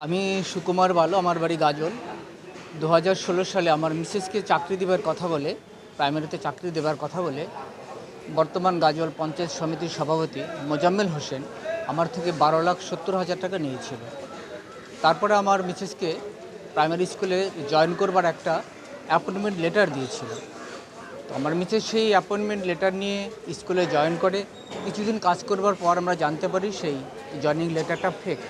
আমি সুকুমার বালু, আমার বাড়ি গাজল। 2016 সালে আমার মিসেসকে চাকরি দেবার কথা বলে, প্রাইমারিতে চাকরি দেবার কথা বলে বর্তমান গাজল পঞ্চায়েত সমিতির সভাপতি মোজাম্মেল হোসেন আমার থেকে 12,70,000 টাকা নিয়েছিল। তারপরে আমার মিসেসকে প্রাইমারি স্কুলে জয়েন করবার একটা অ্যাপয়েন্টমেন্ট লেটার দিয়েছিল। তো আমার মিসেস সেই অ্যাপয়েন্টমেন্ট লেটার নিয়ে স্কুলে জয়েন করে কিছুদিন কাজ করবার পর আমরা জানতে পারি সেই জয়েনিং লেটারটা ফেক।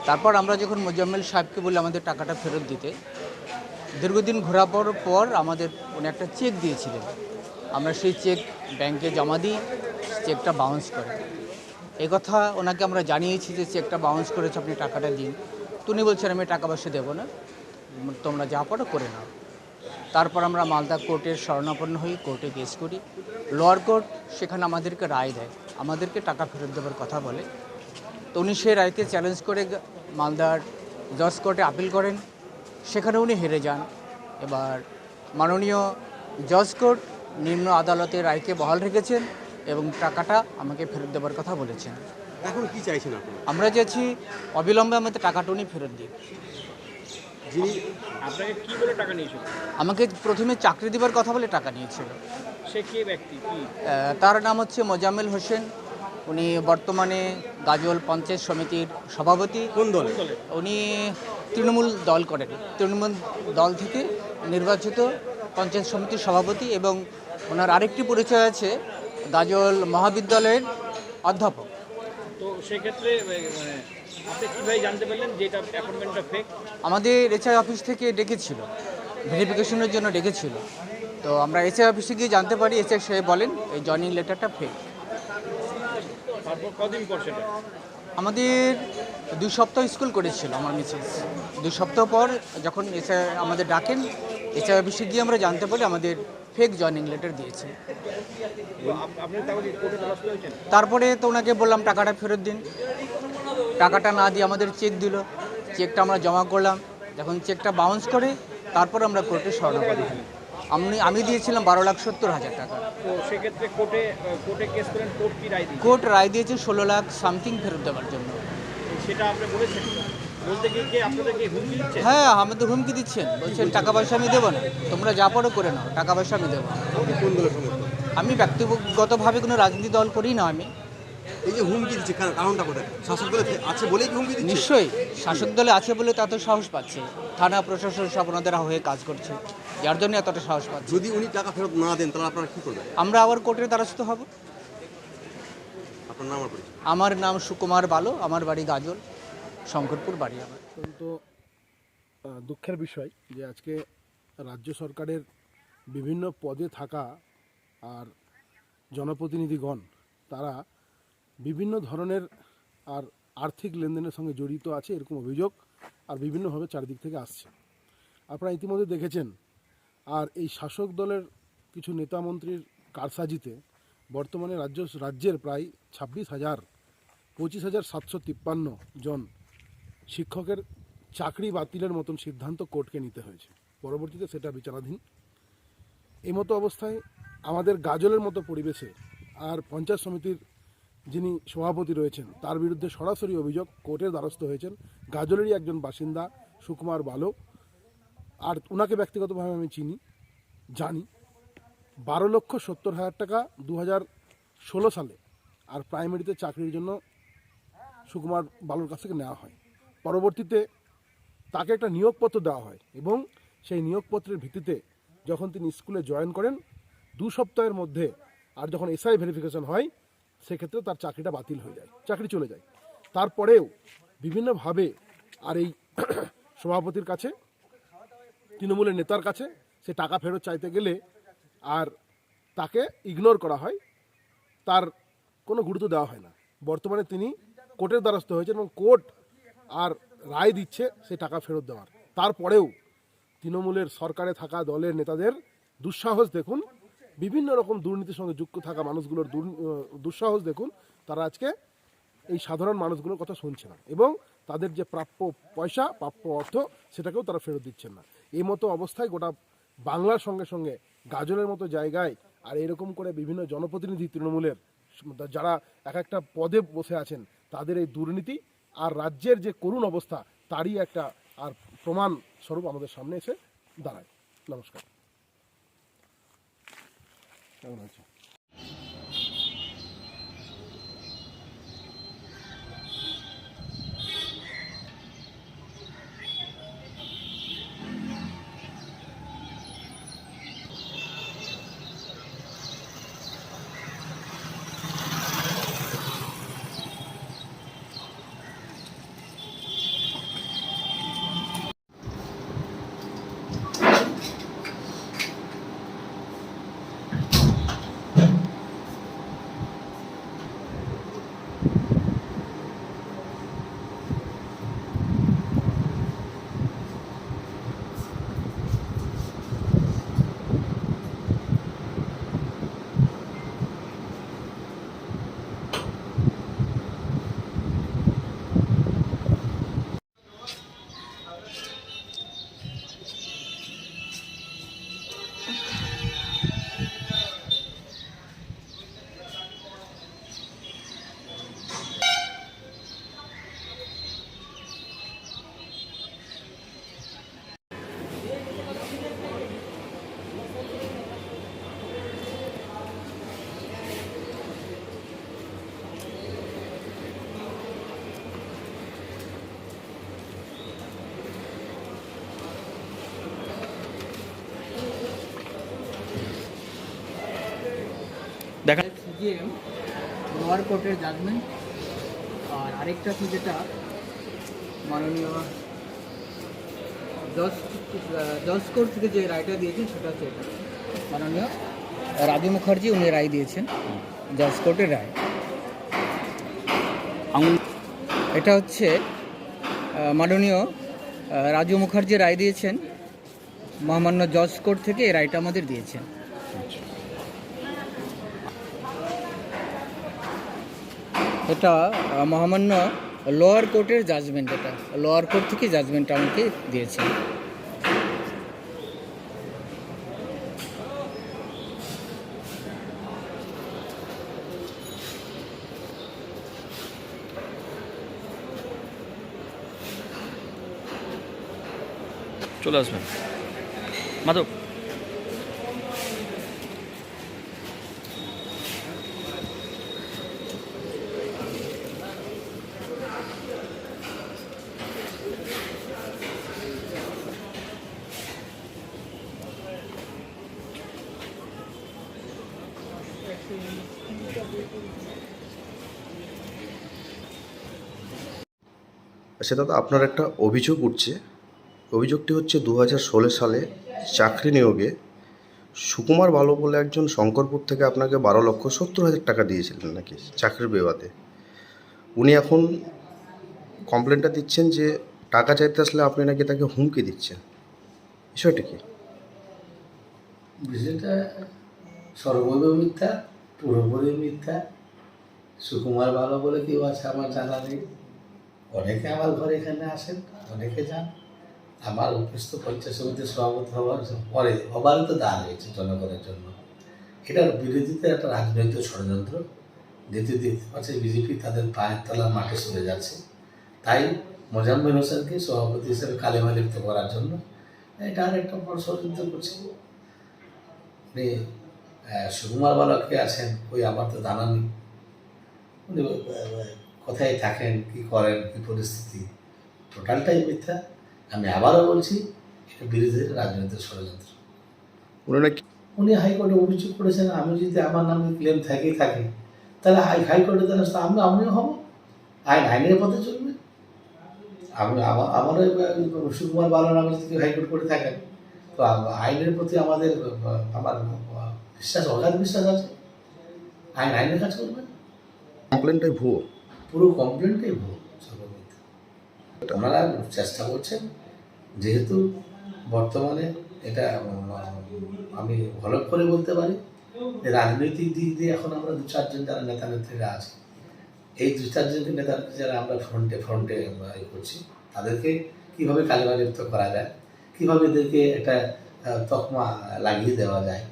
তারপর আমরা যখন মোজাম্মেল সাহেবকে বলি আমাদের টাকাটা ফেরত দিতে, দীর্ঘদিন ঘোরার পর আমাদের উনি একটা চেক দিয়েছিলেন। আমরা সেই চেক ব্যাংকে জমা দিই, চেকটা বাউন্স করে। এই কথা ওনাকে আমরা জানিয়েছি যে চেকটা বাউন্স করেছে, আপনি টাকাটা দিন। তো উনি বলছেন আমি টাকা পয়সা দেবো না, তোমরা যা পারো করে নাও। তারপর আমরা মালদা কোর্টের শরণাপন্ন হই, কোর্টে কেস করি। লোয়ার কোর্ট সেখানে আমাদেরকে রায় দেয়, আমাদেরকে টাকা ফেরত দেওয়ার কথা বলে। তো উনি সেই রায়কে চ্যালেঞ্জ করে মালদার জজ কোর্টে আপিল করেন, সেখানে উনি হেরে যান। এবার মাননীয় জজ কোর্ট নিম্ন আদালতের রায়কে বহাল রেখেছেন এবং টাকাটা আমাকে ফেরত দেওয়ার কথা বলেছেন। এখন কি চাইছেন আপনি? আমরা চাইছি অবিলম্বে আমাদের টাকাটা উনি ফেরত দিন। যিনি আপনাকে কি বলে টাকা নিয়েছিল? আমাকে প্রথমে চাকরি দেওয়ার কথা বলে টাকা নিয়েছিল। সে কে ব্যক্তি কি? তার নাম হচ্ছে মোজাম্মেল হোসেন। উনি বর্তমানে গাজল পঞ্চায়েত সমিতির সভাপতি। কোন দলে? উনি তৃণমূল দল করেন, তৃণমূল দল থেকে নির্বাচিত পঞ্চায়েত সমিতির সভাপতি, এবং ওনার আরেকটি পরিচয় আছে গাজল মহাবিদ্যালয়ের অধ্যাপক। তো সেক্ষেত্রে আপনি কীভাবে জানতে পারলেন যে এটা অ্যাপয়েন্টমেন্টটা ফেক? আমাদের এসআই অফিস থেকে ডেকেছিল, ভেরিফিকেশনের জন্য ডেকেছিল। তো আমরা এসআই অফিসে গিয়ে জানতে পারি, এসআই সাহেব বলেন এই জয়নিং লেটারটা ফেক। তারপর কদিন পর সেটা? আমাদের 2 সপ্তাহ স্কুল করেছিল আমার মিসেস। 2 সপ্তাহ পর যখন এসআই আমাদের ডাকেন, এসআই অফিসে গিয়ে আমরা জানতে পারি আমাদের ফেক জয়নিং লেটার দিয়েছে। আপনি তাহলে কোর্টে দ্বারস্থ হয়েছেন? তারপরে তো ওনাকে বললাম টাকাটা ফেরত দিন। টাকাটা না দিয়ে আমাদের চেক দিল, চেকটা আমরা জমা করলাম। যখন চেকটা বাউন্স করে তারপর আমরা কোর্টে শরণাপন্ন হই। আমি দিয়েছিলাম 12,70,000 টাকা। তো সেক্ষেত্রে কোর্টে কেস করেন, কোর্ট কি রায় দিয়েছে? কোর্ট রায় দিয়েছে 16 লাখ সামথিং ফেরত দেওয়ার জন্য। সেটা আপনি বলেছেন? বলতে গিয়ে কে আপনাদেরকে হুমকি দিচ্ছে? হ্যাঁ, আমাদের হুমকি দিচ্ছেন, বলছেন টাকা পয়সা আমি দেবো না, তোমরা যা পারো করে নাও, টাকা পয়সা আমি দেবো না। আপনি কোন দলের সমর্থক? আমি ব্যক্তিগতভাবে কোনো রাজনীতি দল করি না। আমি এই যে হুমকি দিচ্ছে কারণটা কোথায়? শাসক দলে আছে বলেই কি হুমকি দিচ্ছে? নিশ্চয়ই শাসক দলে আছে বলে তা তো সাহস পাচ্ছে, থানা প্রশাসন সব ওনাদের হয়ে কাজ করছে, যার জন্য এতটা সাহস পাচ্ছে। যদি উনি টাকা ফেরত না দেন তাহলে আপনারা কি করবেন? আমরা আবার কোর্টের দ্বারস্থ হব। আপনার নাম আর পরিচয়? আমার নাম সুকুমার বালু, আমার বাড়ি গাজল, শঙ্করপুর বাড়ি আমার। অত্যন্ত দুঃখের বিষয় যে আজকে রাজ্য সরকারের বিভিন্ন পদে থাকা আর জনপ্রতিনিধিগণ তারা বিভিন্ন ধরনের আর আর্থিক লেনদেনের সঙ্গে জড়িত আছে এরকম অভিযোগ আর বিভিন্নভাবে চারিদিক থেকে আসছে। আপনারা ইতিমধ্যে দেখেছেন। আর এই শাসক দলের কিছু নেতামন্ত্রীর কারসাজিতে বর্তমানে রাজ্যের প্রায় 25,753 জন শিক্ষকের চাকরি বাতিলের মতন সিদ্ধান্ত কোর্টকে নিতে হয়েছে। পরবর্তীতে সেটা বিচারাধীন। এই মতো অবস্থায় আমাদের গাজলের মতো পরিবেশে আর পঞ্চায়েত সমিতির যিনি সভাপতি রয়েছেন তার বিরুদ্ধে সরাসরি অভিযোগ কোর্টের দ্বারস্থ হয়েছেন গাজলেরই একজন বাসিন্দা সুকুমার বালু। আর ওনাকে ব্যক্তিগতভাবে আমি জানি। 12,70,000 টাকা 2016 সালে আর প্রাইমারিতে চাকরির জন্য সুকুমার বালুর কাছ থেকে নেওয়া হয়। পরবর্তীতে তাকে একটা নিয়োগপত্র দেওয়া হয় এবং সেই নিয়োগপত্রের ভিত্তিতে যখন তিনি স্কুলে জয়েন করেন 2 সপ্তাহের মধ্যে আর যখন এসআই ভেরিফিকেশন হয় সেক্ষেত্রে তার চাকরিটা বাতিল হয়ে যায়, চাকরি চলে যায়। তারপরেও বিভিন্নভাবে আর এই সভাপতির কাছে, তৃণমূলের নেতার কাছে সে টাকা ফেরত চাইতে গেলে আর তাকে ইগনোর করা হয়, তার কোনো গুরুত্ব দেওয়া হয় না। বর্তমানে তিনি কোর্টের দ্বারস্থ হয়েছেন এবং কোর্ট আর রায় দিচ্ছে সেই টাকা ফেরত দেওয়ার। তারপরেও তৃণমূলের সরকারে থাকা দলের নেতাদের দুঃসাহস দেখুন, বিভিন্ন রকম দুর্নীতির সঙ্গে যুক্ত থাকা মানুষগুলোর দুঃসাহস দেখুন। তারা আজকে এই সাধারণ মানুষগুলোর কথা শুনছে না এবং তাদের যে প্রাপ্য পয়সা, প্রাপ্য অর্থ সেটাকেও তারা ফেরত দিচ্ছেন না। এই মতো অবস্থায় গোটা বাংলার সঙ্গে সঙ্গে গাজলের মতো জায়গায় আর এরকম করে বিভিন্ন জনপ্রতিনিধি তৃণমূলের যারা এক একটা পদে বসে আছেন তাদের এই দুর্নীতি আর রাজ্যের যে করুণ অবস্থা তারই একটা আর প্রমাণ স্বরূপ আমাদের সামনে এসে দাঁড়ায়। নমস্কার। কেমন আছে? দেখা সিজিএম লোয়ার কোর্টের জাজমেন্ট, আর আরেকটা আছে যেটা মাননীয় জজ কোর্ট থেকে যে রায়টা দিয়েছেন সেটা হচ্ছে এটা মাননীয় রাজু মুখার্জি উনি রায় দিয়েছেন, জজ কোর্টের রায়। এটা হচ্ছে মাননীয় রাজু মুখার্জি রায় দিয়েছেন, মহামান্য জজ কোর্ট থেকে এই রায়টা আমাদের দিয়েছেন। এটা মহামান্য লোয়ার কোর্টের জাজমেন্ট, এটা লোয়ার কোর্ট থেকে জাজমেন্ট আমাকে দিয়েছে। চলে আসবেন মাধব। সেটা তো আপনার একটা অভিযোগ উঠছে। অভিযোগটি হচ্ছে 2016 সালে চাকরি নিয়োগে সুকুমার ভালো বলে একজন শঙ্করপুর থেকে আপনাকে 12,70,000 টাকা দিয়েছিলেন নাকি চাকরির বিবাদে। উনি এখন কমপ্লেনটা দিচ্ছেন যে টাকা চাইতে আসলে আপনি নাকি তাকে হুমকি দিচ্ছেন, বিষয়টি কি? বিষয়টা সর্বদা মিথ্যা, পুরোপুরি মিথ্যা। সুকুমার ভালো বলে কেউ আছে আমার জানা নেই। অনেকে আমার ঘরে এখানে আসেন, অনেকে যান। আমার উপস্থিত পঞ্চায়েত সমিতির সভাপতি হওয়ার পরে অবারিত দান হয়েছে জনগণের জন্য। এটার বিরোধিতা একটা রাজনৈতিক ষড়যন্ত্র। দ্বিতীয় দেখতে পাচ্ছে বিজেপি তাদের পায়ের তলা মাঠে সরে যাচ্ছে, তাই মোজাম্মেল হোসেনকে সভাপতি হিসেবে কালেমা লিপ্ত করার জন্য এটা আর একটা বড় ষড়যন্ত্র করছে। উনি সুকুমার বালককে আছেন ওই আমার তো জানা নেই, উনি কোথায় থাকেন, কী করেন, কী পরিস্থিতি, টোটালটাই মিথ্যা। আমি আবারও বলছি এটা বিরোধীদের রাজনৈতিক ষড়যন্ত্র। উনি নাকি উনি হাইকোর্টে অভিযোগ করেছেন, আমি যদি আমার নামে ক্লেম থাকেই থাকে তাহলে হাইকোর্টে দ্বারস্থ আমিও হব। আইনের পথে চলবে। আমারও সুকুমার বালো নামে যদি হাইকোর্ট করে থাকেন তো আইনের প্রতি আমার বিশ্বাস, অগাধ বিশ্বাস আছে। আইনের কাজ করবে। কমপ্লেনটাই ভুয়ো, পুরো কমপ্লেনটাই ভুল, সর্বমিথ্যা। ওনারা চেষ্টা করছেন, যেহেতু বর্তমানে এটা আমি ভালো করে বলতে পারি যে রাজনৈতিক দিক দিয়ে এখন আমরা 2-4 জন যারা নেতা নেত্রীরা আছে, এই 2-4 জনকে নেতা যারা আমরা ফ্রন্টে করছি, তাদেরকে কীভাবে কালেমা লিপ্ত করা যায়, কীভাবে এদেরকে একটা তকমা লাগিয়ে দেওয়া যায়,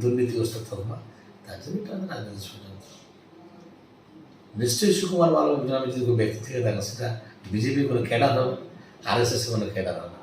দুর্নীতিগ্রস্ত তকমা, তার জন্য এটা রাজনৈতিক ষড়যন্ত্র। নিশ্চয়ই সুকুমার ভালো একজন, আমি যদি কোনো ব্যক্তি থেকে থাকো সেটা বিজেপি কোনো ক্যাডার হবে, আর এস এস কোনো ক্যাডার হবে।